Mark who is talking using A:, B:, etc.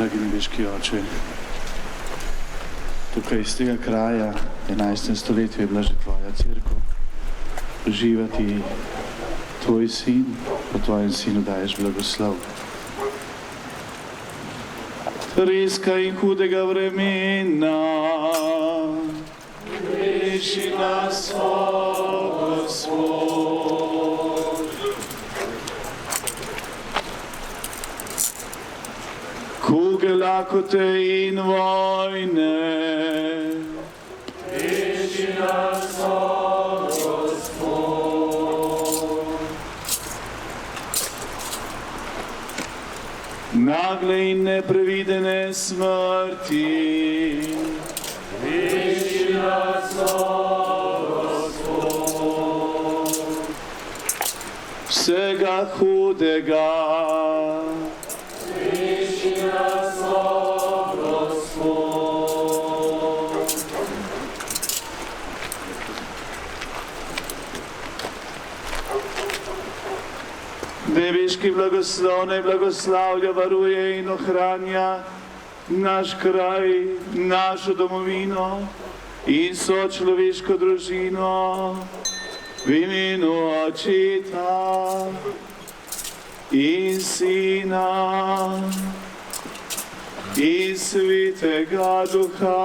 A: Dragi nebeški oče, tukaj iz tega kraja, 11. stoletju je bila že tvoja cerkev. Uživati tvoj sin, po tvojem sinu daješ blagoslov. Rizka in hudega vremena, reši nas, o Gospod. Kuge lakote in vojne, reši nas, o Gospod. Nagle in neprevidene smrti, reši nas, o Gospod. Vsega hudega, reši nas, o Gospod. Nebeški blagoslov naj blagoslavlja, varuje in ohranja naš kraj, našo domovino in sočloveško družino v imenu Očeta in Sina in Svetega Duha.